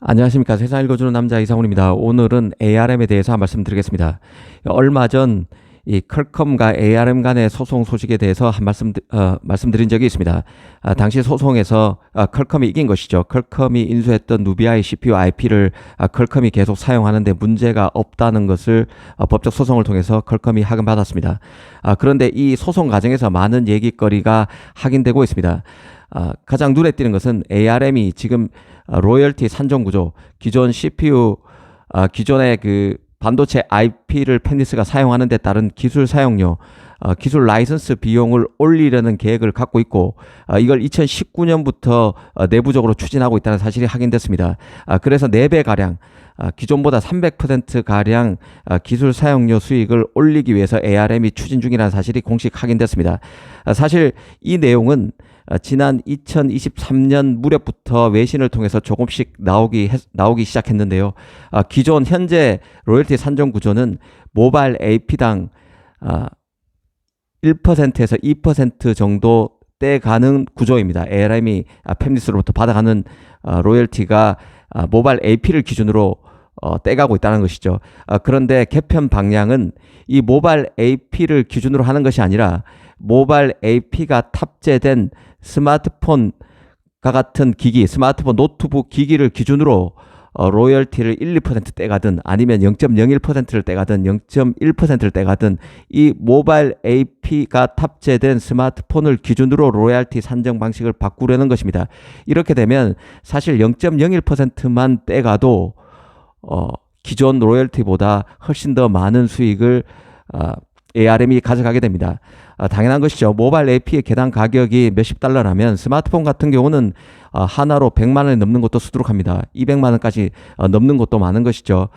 안녕하십니까. 세상 읽어주는 남자 이상훈입니다. 오늘은 ARM에 대해서 말씀드리겠습니다. 얼마 전 이 퀄컴과 ARM 간의 소송 소식에 대해서 말씀드린 적이 있습니다. 당시 소송에서 퀄컴이 이긴 것이죠. 퀄컴이 인수했던 누비아의 CPU IP를 퀄컴이 계속 사용하는데 문제가 없다는 것을 법적 소송을 통해서 퀄컴이 확인받았습니다. 그런데 이 소송 과정에서 많은 얘기거리가 확인되고 있습니다. 가장 눈에 띄는 것은 ARM이 지금 로열티 산정 구조, 기존 CPU, 기존의 그 반도체 IP를 펜디스가 사용하는 데 따른 기술 사용료, 기술 라이선스 비용을 올리려는 계획을 갖고 있고, 이걸 2019년부터 내부적으로 추진하고 있다는 사실이 확인됐습니다. 그래서 4배가량, 기존보다 300%가량 기술 사용료 수익을 올리기 위해서 ARM이 추진 중이라는 사실이 공식 확인됐습니다. 사실 이 내용은 지난 2023년 무렵부터 외신을 통해서 조금씩 나오기 시작했는데요. 기존 현재 로열티 산정 구조는 모바일 AP당 1%에서 2% 정도 떼가는 구조입니다. ARM이 팹리스로부터 받아가는 로열티가 모바일 AP를 기준으로 떼가고 있다는 것이죠. 그런데 개편 방향은 이 모바일 AP를 기준으로 하는 것이 아니라 모바일 AP가 탑재된 스마트폰과 같은 기기, 스마트폰 노트북 기기를 기준으로 로열티를 1, 2% 떼가든 아니면 0.01%를 떼가든 0.1%를 떼가든 이 모바일 AP가 탑재된 스마트폰을 기준으로 로열티 산정 방식을 바꾸려는 것입니다. 이렇게 되면 사실 0.01%만 떼가도 기존 로열티보다 훨씬 더 많은 수익을 ARM이 가져가게 됩니다. 당연한 것이죠. 모바일 AP의 개당 가격이 몇십 달러라면 스마트폰 같은 경우는 하나로 100만 원이 넘는 것도 수두룩합니다. 200만 원까지 넘는 것도 많은 것이죠.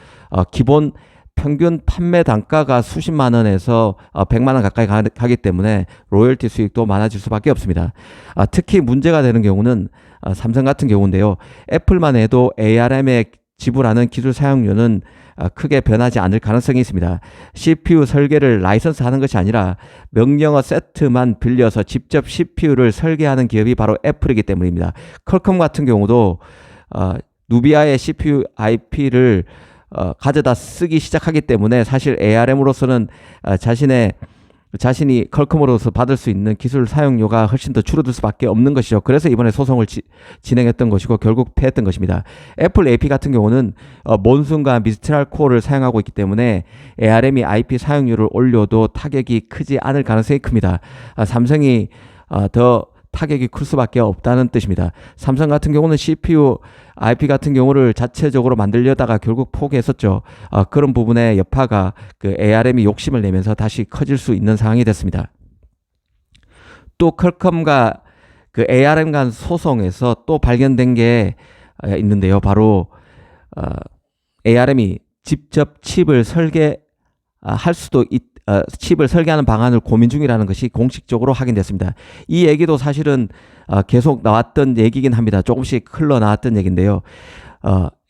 기본 평균 판매 단가가 수십만 원에서 100만 원 가까이 가기 때문에 로열티 수익도 많아질 수밖에 없습니다. 특히 문제가 되는 경우는 삼성 같은 경우인데요. 애플만 해도 ARM에 지불하는 기술 사용료는 크게 변하지 않을 가능성이 있습니다. CPU 설계를 라이선스 하는 것이 아니라 명령어 세트만 빌려서 직접 CPU를 설계하는 기업이 바로 애플이기 때문입니다. 퀄컴 같은 경우도 누비아의 CPU IP를 가져다 쓰기 시작하기 때문에 사실 ARM으로서는 자신이 퀄컴으로서 받을 수 있는 기술 사용료가 훨씬 더 줄어들 수밖에 없는 것이죠. 그래서 이번에 소송을 진행했던 것이고 결국 패했던 것입니다. 애플 AP 같은 경우는 몬순과 미스트랄 코어를 사용하고 있기 때문에 ARM이 IP 사용료를 올려도 타격이 크지 않을 가능성이 큽니다. 삼성이 더 타격이 클 수밖에 없다는 뜻입니다. 삼성 같은 경우는 CPU IP 같은 경우를 자체적으로 만들려다가 결국 포기했었죠. 그런 부분에 여파가 그 ARM이 욕심을 내면서 다시 커질 수 있는 상황이 됐습니다. 또 퀄컴과 그 ARM 간 소송에서 또 발견된 게 있는데요. 바로 ARM이 직접 칩을 칩을 설계하는 방안을 고민 중이라는 것이 공식적으로 확인됐습니다. 이 얘기도 사실은 계속 나왔던 얘기긴 합니다. 조금씩 흘러나왔던 얘기인데요.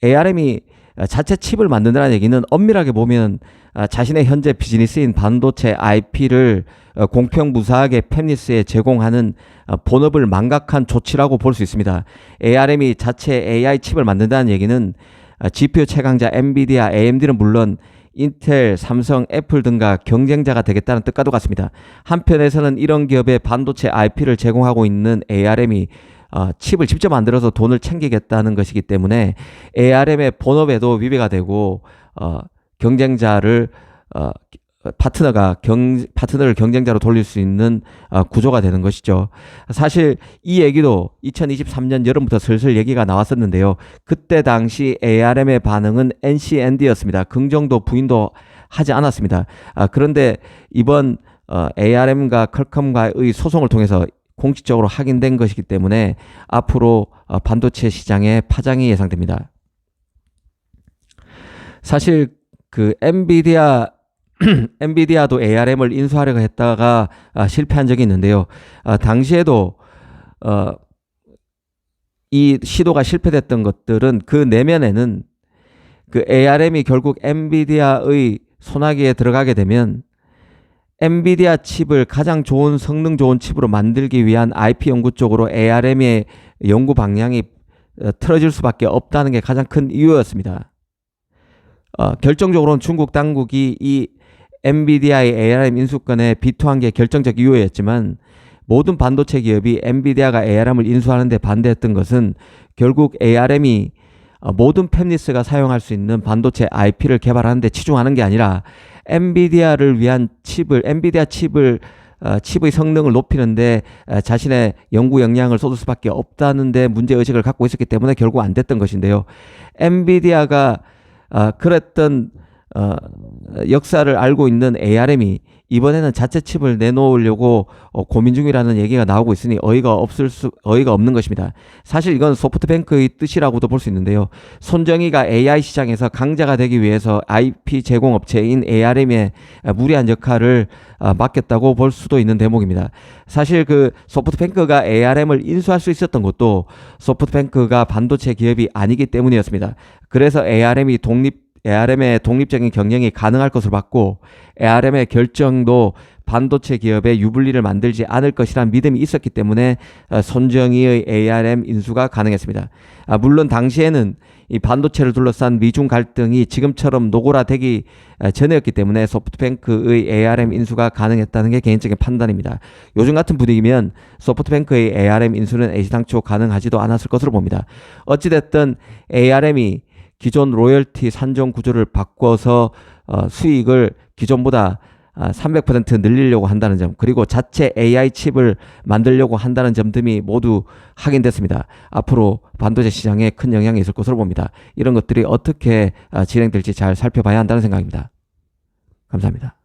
ARM이 자체 칩을 만든다는 얘기는 엄밀하게 보면 자신의 현재 비즈니스인 반도체 IP를 공평무사하게 팹리스에 제공하는 본업을 망각한 조치라고 볼 수 있습니다. ARM이 자체 AI 칩을 만든다는 얘기는 GPU 최강자 엔비디아, AMD는 물론 인텔, 삼성, 애플 등과 경쟁자가 되겠다는 뜻과도 같습니다. 한편에서는 이런 기업의 반도체 IP를 제공하고 있는 ARM이 칩을 직접 만들어서 돈을 챙기겠다는 것이기 때문에 ARM의 본업에도 위배가 되고 경쟁자를 파트너를 경쟁자로 돌릴 수 있는 구조가 되는 것이죠. 사실 이 얘기도 2023년 여름부터 슬슬 얘기가 나왔었는데요. 그때 당시 ARM의 반응은 NCND였습니다. 긍정도 부인도 하지 않았습니다. 그런데 이번 ARM과 퀄컴과의 소송을 통해서 공식적으로 확인된 것이기 때문에 앞으로 반도체 시장에 파장이 예상됩니다. 사실 그 엔비디아도 ARM을 인수하려고 했다가 실패한 적이 있는데요. 당시에도 이 시도가 실패됐던 것들은 그 내면에는 그 ARM이 결국 엔비디아의 손아귀에 들어가게 되면 엔비디아 칩을 가장 좋은 성능 좋은 칩으로 만들기 위한 IP 연구 쪽으로 ARM의 연구 방향이 틀어질 수밖에 없다는 게 가장 큰 이유였습니다. 결정적으로는 중국 당국이 이 엔비디아의 ARM 인수권에 비토한 게 결정적 이유였지만 모든 반도체 기업이 엔비디아가 ARM을 인수하는 데 반대했던 것은 결국 ARM이 모든 팹리스가 사용할 수 있는 반도체 IP를 개발하는 데 치중하는 게 아니라 엔비디아를 위한 엔비디아 칩의 성능을 높이는데 자신의 연구 역량을 쏟을 수밖에 없다는데 문제의식을 갖고 있었기 때문에 결국 안 됐던 것인데요. 엔비디아가 그랬던 역사를 알고 있는 ARM이 이번에는 자체 칩을 내놓으려고 고민 중이라는 얘기가 나오고 있으니 어이가 없는 것입니다. 사실 이건 소프트뱅크의 뜻이라고도 볼 수 있는데요. 손정희가 AI 시장에서 강자가 되기 위해서 IP 제공업체인 ARM의 무리한 역할을 맡겼다고 볼 수도 있는 대목입니다. 사실 그 소프트뱅크가 ARM을 인수할 수 있었던 것도 소프트뱅크가 반도체 기업이 아니기 때문이었습니다. 그래서 ARM의 독립적인 경영이 가능할 것으로 봤고 ARM의 결정도 반도체 기업의 유불리를 만들지 않을 것이라는 믿음이 있었기 때문에 손정희의 ARM 인수가 가능했습니다. 물론 당시에는 이 반도체를 둘러싼 미중 갈등이 지금처럼 노골화되기 전이었기 때문에 소프트뱅크의 ARM 인수가 가능했다는 게 개인적인 판단입니다. 요즘 같은 분위기면 소프트뱅크의 ARM 인수는 애시당초 가능하지도 않았을 것으로 봅니다. 어찌됐든 ARM이 기존 로열티 산정 구조를 바꿔서 수익을 기존보다 300% 늘리려고 한다는 점, 그리고 자체 AI 칩을 만들려고 한다는 점 등이 모두 확인됐습니다. 앞으로 반도체 시장에 큰 영향이 있을 것으로 봅니다. 이런 것들이 어떻게 진행될지 잘 살펴봐야 한다는 생각입니다. 감사합니다.